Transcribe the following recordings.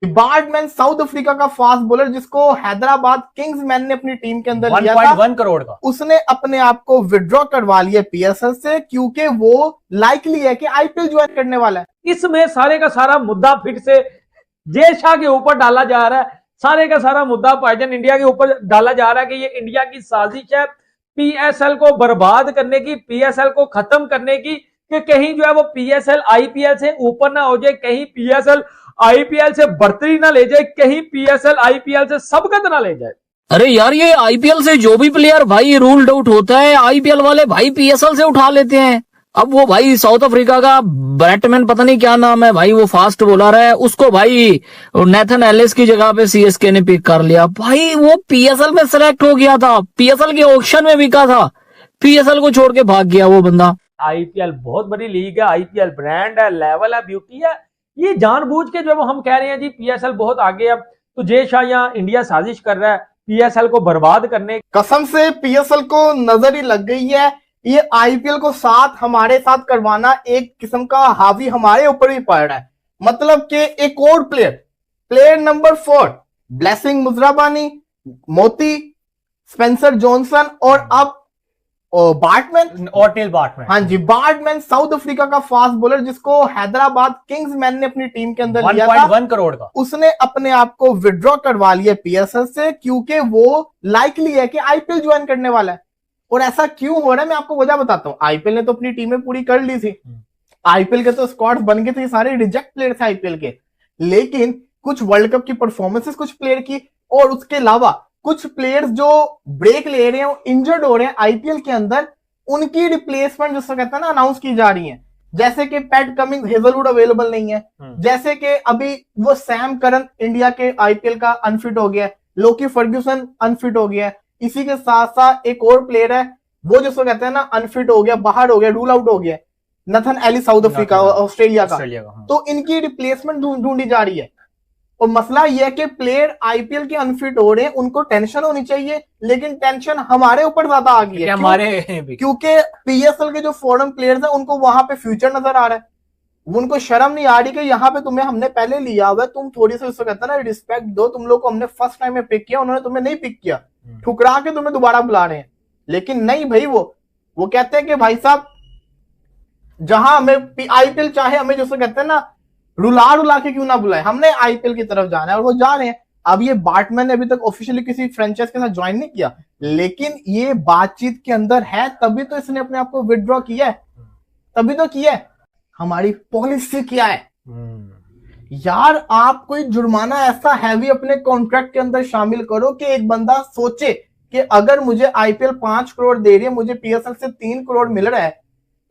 बार्डमैन south Africa का fast bowler जिसको Hyderabad Kingsman ने अपनी टीम के अंदर लिया था 1.1 करोड़ का, उसने अपने आप को विड्रॉ करवा लिया पीएसएल से क्योंकि वो लाइकली है कि आईपीएल ज्वाइन करने वाला है। इसमें सारे का सारा मुद्दा फिर से जय शाह के ऊपर डाला जा रहा है, सारे का सारा मुद्दा भाईजान इंडिया के ऊपर डाला जा रहा है कि ये इंडिया की साजिश है पीएसएल को बर्बाद करने की, पीएसएल को खत्म करने की, कि कहीं जो है वो पीएसएल आईपीएल से ऊपर ना हो जाए, कहीं पीएसएल आईपीएल से बढ़तरी ना ले जाए, कहीं पीएसएल आईपीएल से सबकत ना ले जाए। अरे यार ये आईपीएल से जो भी प्लेयर भाई रूल्ड आउट होता है, आईपीएल वाले भाई पीएसएल से उठा लेते हैं। अब वो भाई साउथ अफ्रीका का बैटमैन पता नहीं क्या नाम है भाई, वो फास्ट बॉलर है, उसको भाई नेथन एलिस की जगह पे सीएसके ने पिक कर लिया। भाई वो पीएसएल में सिलेक्ट हो गया था, पीएसएल के ऑक्शन में बिका था, पीएसएल को छोड़ के भाग गया वो बंदा। आईपीएल बहुत बड़ी लीग है, आईपीएल ब्रांड है, लेवल है, ब्यूटी है। ये जानबूझ के जब हम कह रहे हैं जी पीएसएल बहुत आगे है, तो जय शाह यहाँ इंडिया साजिश कर रहा है पीएसएल को बर्बाद करने। कसम से पीएसएल को नजर ही लग गई है, ये आईपीएल को साथ हमारे साथ करवाना एक किस्म का हावी हमारे ऊपर भी पड़ रहा है। मतलब कि एक और प्लेयर नंबर 4 ब्लेसिंग मुजराबानी, मोती, स्पेंसर जॉनसन और अब बार्टमैन, ऑर्टेल बार्टमैन, हाँ जी बार्टमैन साउथ अफ्रीका का फास्ट बॉलर जिसको हैदराबाद किंग्समैन ने अपनी टीम के अंदर लिया था 1.1 करोड़ का, उसने अपने आप को विड्रॉ करवा लिया पीएसएल से क्योंकि वो लाइकली है कि आईपीएल ज्वाइन करने वाला है। और ऐसा क्यों हो रहा है मैं आपको वजह बताता हूँ। आईपीएल ने तो अपनी टीमें पूरी कर ली थी, आईपीएल के तो स्क्वाड बन गए थे, सारे रिजेक्ट प्लेयर थे आईपीएल के, लेकिन कुछ वर्ल्ड कप की परफॉर्मेंसेस कुछ प्लेयर की और उसके अलावा कुछ प्लेयर्स जो ब्रेक ले रहे हैं, इंजर्ड हो रहे हैं आईपीएल के अंदर, उनकी रिप्लेसमेंट जिसको कहते हैं ना अनाउंस की जा रही है। जैसे कि पैट कमिंस, हेजलवुड अवेलेबल नहीं है, जैसे कि अभी वो सैम करन इंडिया के आईपीएल का अनफिट हो गया है, लोकी फर्ग्यूसन अनफिट हो गया है, इसी के साथ साथ एक और प्लेयर है वो जिसको कहते हैं ना अनफिट हो गया, बाहर हो गया, रूल आउट हो गया, Nathan Alice south Africa Australia का। तो इनकी रिप्लेसमेंट ढूंढी जा रही है। और मसला यह है कि प्लेयर आईपीएल के अनफिट हो रहे हैं, उनको टेंशन होनी चाहिए, लेकिन टेंशन हमारे ऊपर ज्यादा आ गई है क्योंकि पीएसएल के जो फॉरेन प्लेयर्स हैं उनको वहां पे फ्यूचर नजर आ रहा है। उनको शर्म नहीं आ रही कि यहाँ पे तुम्हें हमने पहले लिया हुआ है, तुम थोड़ी सी उसको कहते हैं ना रिस्पेक्ट दो, तुम लोग को हमने फर्स्ट टाइम में पिक किया, उन्होंने तुम्हें नहीं पिक किया, ठुकरा के तुम्हें दोबारा बुला रहे हैं। लेकिन नहीं भाई, वो कहते हैं कि भाई साहब जहां हमें आईपीएल चाहे हमें जिसको कहते हैं ना रुला के क्यों ना बुलाए, हमने आईपीएल की तरफ जाना है और वो जा रहे हैं। अब ये बार्टमैन ने अभी तक ऑफिशियली किसी फ्रेंचाइज के साथ ज्वाइन नहीं किया, लेकिन ये बातचीत के अंदर है, तभी तो इसने अपने आप को विड्रॉ किया है, तभी तो किया है। हमारी पॉलिसी क्या है यार, आप कोई जुर्माना ऐसा हैवी अपने कॉन्ट्रैक्ट के अंदर शामिल करो कि एक बंदा सोचे कि अगर मुझे आईपीएल 5 करोड़ दे रही है, मुझे पीएसएल से 3 करोड़ मिल रहा है,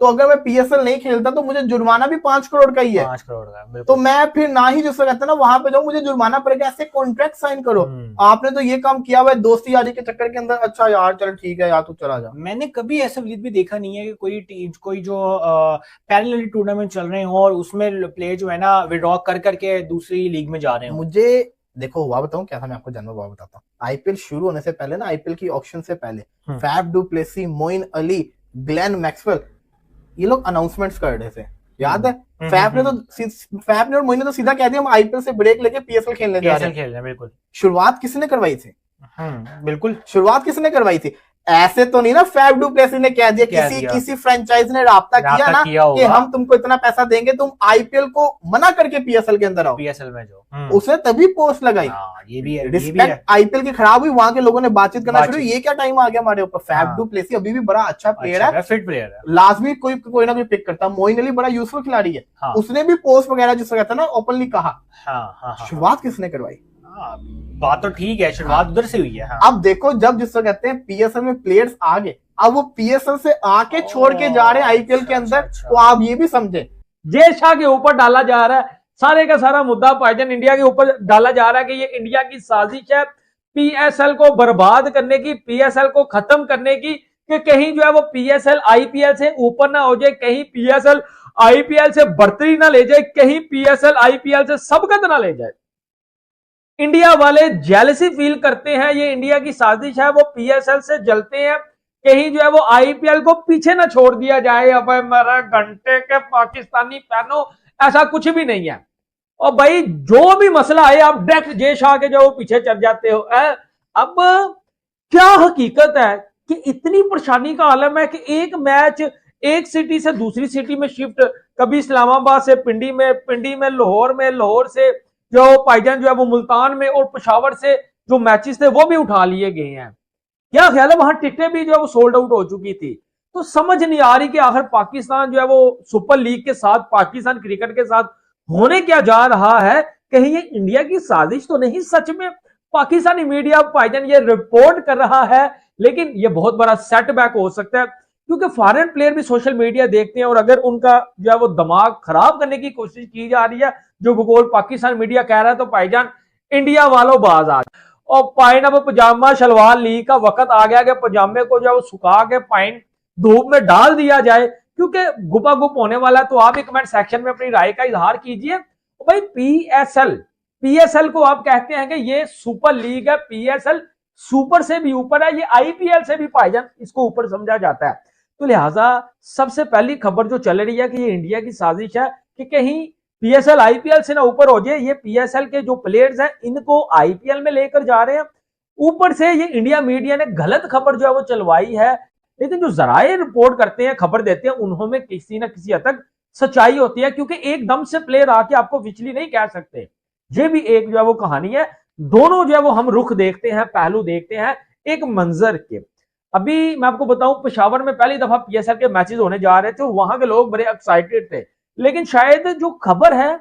तो अगर मैं पीएसएल नहीं खेलता तो मुझे जुर्माना भी 5 करोड़ का ही है, 5 करोड़ का, तो मैं फिर ना ही जिसको कहते हैं ना वहां पे जाऊं, मुझे जुर्माना पड़ेगा। ऐसे कॉन्ट्रैक्ट साइन करो। आपने तो ये काम किया हुआ है दोस्ती यारी के चक्कर के अंदर, अच्छा यार चल ठीक है यार तू चला जा। मैंने कभी ऐसा भी देखा नहीं है कि कोई टीम, कोई जो पैरेलल टूर्नामेंट चल रहे हो और उसमें प्लेयर जो है ना विड्रॉ कर करके दूसरी लीग में जा रहे हो। मुझे देखो हुआ बताऊं क्या था, मैं आपको जानना हुआ बताता हूँ। आईपीएल शुरू होने से पहले ना, आईपीएल की ऑक्शन से पहले Faf du Plessis, Moeen Ali, Glenn Maxwell, ये लोग अनाउंसमेंट्स कर रहे थे, याद है? फैफ ने और मोइन ने तो सीधा कह दिया हम आईपीएल से ब्रेक लेके पीएसएल खेलने जा रहे हैं। बिल्कुल। शुरुआत किसने करवाई थी? बिल्कुल शुरुआत किसने करवाई थी? ऐसे तो नहीं ना फैफ डू प्लेसी ने कह दिया, किसी फ्रेंचाइज ने राब्ता किया ना कि हम तुमको इतना पैसा देंगे, तुम आईपीएल को मना करके पीएसएल के अंदर आओ, पीएसएल में जो उसने तभी पोस्ट लगाई। ये भी है, रिस्पेक्ट आईपीएल की खराब हुई, वहां के लोगों ने बातचीत करना शुरू। ये क्या टाइम आ गया हमारे ऊपर? फैफ डू प्लेसी अभी भी बड़ा अच्छा प्लेयर है, फिट प्लेयर है, लाजमी कोई ना कोई पिक करता। मोइन अली बड़ा यूजफुल खिलाड़ी है, उसने भी पोस्ट वगैरह जिसको कहता है ना ओपनली कहा। शुरुआत किसने करवाई? बात तो ठीक है, शुरुआत उधर से हुई है। अब देखो जब जिसको कहते हैं पीएसएल में प्लेयर्स आ गए, अब वो पीएसएल से आके छोड़ के जा रहे हैं आईपीएल के अंदर, तो आप ये भी समझे जय शाह के ऊपर डाला जा रहा है, सारे का सारा मुद्दा भाईजान इंडिया के ऊपर डाला जा रहा है कि ये इंडिया की साजिश है पीएसएल को बर्बाद करने की, पीएसएल को खत्म करने की, कि कहीं जो है वो पीएसएल आईपीएल से ऊपर ना हो जाए, कहीं पीएसएल आईपीएल से बढ़तरी ना ले जाए, कहीं पीएसएल आईपीएल से सबकत ना ले जाए। इंडिया वाले जेलसी फील करते हैं, ये इंडिया की साजिश है, वो पीएसएल से जलते हैं, कहीं जो है वो आईपीएल को पीछे ना छोड़ दिया जाए। अब मेरे घंटे के पाकिस्तानी पहनो, ऐसा कुछ भी नहीं है। और भाई जो भी मसला है आप डायरेक्ट जय शाह के जो पीछे चढ़ जाते हो। अब क्या हकीकत है कि इतनी परेशानी का आलम है कि एक मैच एक सिटी से दूसरी सिटी में शिफ्ट, कभी इस्लामाबाद से पिंडी में लाहौर से जो भाईजान जो है वो मुल्तान में, और पेशावर से जो मैचेस थे वो भी उठा लिए गए हैं। क्या ख्याल है, वहां टिकटें भी जो है वो सोल्ड आउट हो चुकी थी। तो समझ नहीं आ रही कि आखिर पाकिस्तान जो है वो सुपर लीग के साथ, पाकिस्तान क्रिकेट के साथ होने क्या जा रहा है। कहीं ये इंडिया की साजिश तो नहीं सच में? पाकिस्तानी मीडिया भाईजान ये रिपोर्ट कर रहा है, लेकिन ये बहुत बड़ा सेटबैक हो सकता है, क्योंकि फॉरेन प्लेयर भी सोशल मीडिया देखते हैं, और अगर उनका जो है वो दिमाग खराब करने की कोशिश की जा रही है, जो भूगोल पाकिस्तान मीडिया कह रहा है, तो भाईजान इंडिया वालों बाज आ। और पाइन अब पजामा शलवार लीग का वक्त आ गया कि पजामे को जो है वो सुखा के पाइन धूप में डाल दिया जाए, क्योंकि गुपा गुप होने वाला। तो आप एक कमेंट सेक्शन में अपनी राय का इजहार कीजिए। भाई पीएसएल को आप कहते हैं कि ये सुपर लीग है, पीएसएल सुपर से भी ऊपर है, ये आईपीएल से भी भाईजान इसको ऊपर समझा जाता है। तो लिहाजा सबसे पहली खबर जो चल रही है कि ये इंडिया की साजिश है कि कहीं पीएसएल आईपीएल से ना ऊपर हो जाए। ये पीएसएल के जो प्लेयर्स हैं इनको आईपीएल में लेकर जा रहे हैं। ऊपर से ये इंडिया मीडिया ने गलत खबर जो है वो चलवाई है, लेकिन जो जराए रिपोर्ट करते हैं, खबर देते हैं, उन्होंने किसी ना किसी हद तक सच्चाई होती है, क्योंकि एकदम से प्लेयर आके आपको पिछली नहीं कह सकते। ये भी एक जो है वो कहानी है। दोनों जो है वो हम रुख देखते हैं, पहलू देखते हैं एक मंजर के। अभी मैं आपको बताऊं, पेशावर में पहली दफा पीएसएल के मैचेस होने जा रहे थे और वहां के लोग बड़े एक्साइटेड थे, लेकिन शायद जो खबर है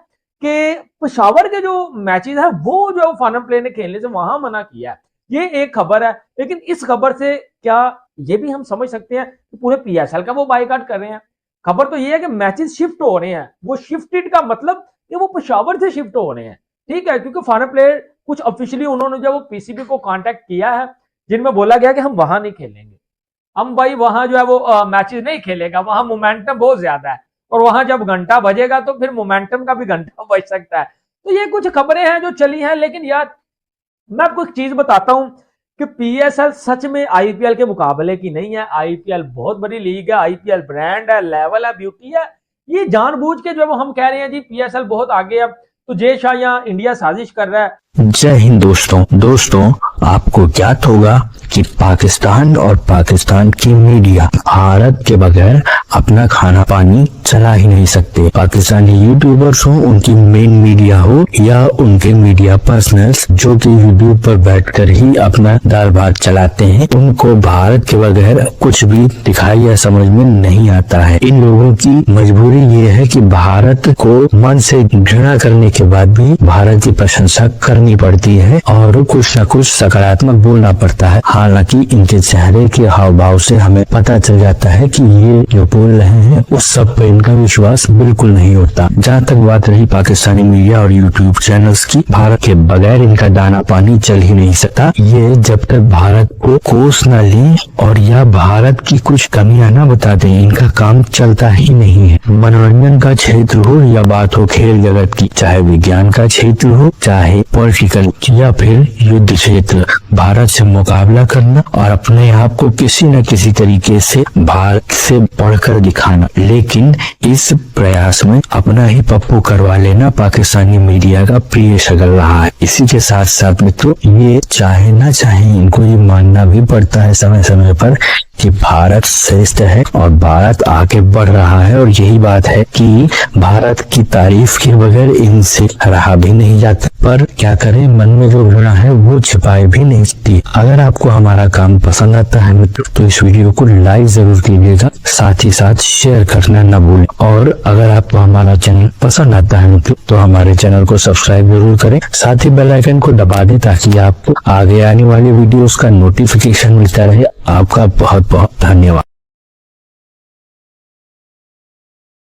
कि पेशावर के जो मैचेस है वो जो फॉरेन प्लेयर ने खेलने से वहां मना किया, ये एक खबर है। लेकिन इस खबर से क्या ये भी हम समझ सकते हैं कि पूरे पीएसएल का वो बायकॉट कर रहे हैं? खबर तो ये है कि मैचेस शिफ्ट हो रहे हैं। वो शिफ्टेड का मतलब कि वो पेशावर से शिफ्ट हो रहे हैं, ठीक है, क्योंकि फॉरेन प्लेयर कुछ ऑफिशियली उन्होंने जो वो पीसीबी को कांटेक्ट किया है, जिनमें बोला गया कि हम वहां नहीं खेलेंगे, हम भाई वहां जो है वो मैचेस नहीं खेलेगा, वहां मोमेंटम बहुत ज्यादा है, और वहां जब घंटा बजेगा तो फिर मोमेंटम का भी घंटा बज सकता है। तो ये कुछ खबरें हैं जो चली हैं। लेकिन यार मैं आपको एक चीज बताता हूं कि पीएसएल सच में आईपीएल के मुकाबले की नहीं है। आईपीएल बहुत बड़ी लीग है, आईपीएल ब्रांड है, लेवल है, ब्यूटी है। ये जानबूझ के जो हम कह रहे हैं जी पीएसएल बहुत आगे है, तो जय शाह यहाँ इंडिया साजिश कर रहा है। जय हिंद दोस्तों आपको ज्ञात होगा कि पाकिस्तान और पाकिस्तान की मीडिया भारत के बगैर अपना खाना पानी चला ही नहीं सकते। पाकिस्तानी यूट्यूबर्स हो, उनकी मेन मीडिया हो, या उनके मीडिया पर्सनल्स जो कि यूट्यूब पर बैठकर ही अपना दाल भात चलाते हैं, उनको भारत के बगैर कुछ भी दिखाई या समझ में नहीं आता है। इन लोगों की मजबूरी ये है कि भारत को मन से घृणा करने के बाद भी भारत की प्रशंसा करनी पड़ती है और कुछ न कुछ सकारात्मक बोलना पड़ता है। हालांकि इनके चेहरे के हाव भाव से हमें पता चल जाता है कि ये जो बोल रहे हैं उस सब पे इनका विश्वास बिल्कुल नहीं होता। जहाँ तक बात रही पाकिस्तानी मीडिया और यूट्यूब चैनल्स की, भारत के बगैर इनका दाना पानी चल ही नहीं सकता। ये जब तक भारत को कोस न ले और या भारत की कुछ कमियां न बता दें, इनका काम चलता ही नहीं है। मनोरंजन का क्षेत्र हो या बात हो खेल जगत की, चाहे विज्ञान का क्षेत्र हो, चाहे पॉलिटिकल या फिर युद्ध क्षेत्र, भारत से मुकाबला करना और अपने आप को किसी न किसी तरीके से भारत से बढ़कर दिखाना, लेकिन इस प्रयास में अपना ही पप्पू करवा लेना पाकिस्तानी मीडिया का प्रिय शगल रहा है। इसी के साथ साथ मित्रों, ये चाहे ना चाहे इनको ये मानना भी पड़ता है समय समय पर कि भारत श्रेष्ठ है और भारत आगे बढ़ रहा है, और यही बात है कि भारत की तारीफ के बगैर इनसे रहा भी नहीं जाता। पर क्या करें, मन में जो घृणा है वो छिपाए भी नहीं सकती। अगर आपको हमारा काम पसंद आता है मित्रों, तो इस वीडियो को लाइक जरूर कीजिएगा, साथ ही साथ शेयर करना न भूलें। और अगर आपको हमारा चैनल पसंद आता है मित्रों, तो हमारे चैनल को सब्सक्राइब जरूर करें, साथ ही बेल आइकन को दबा दें ताकि आपको आगे आने वाली वीडियोस का नोटिफिकेशन मिलता रहे। आपका बहुत बहुत धन्यवाद।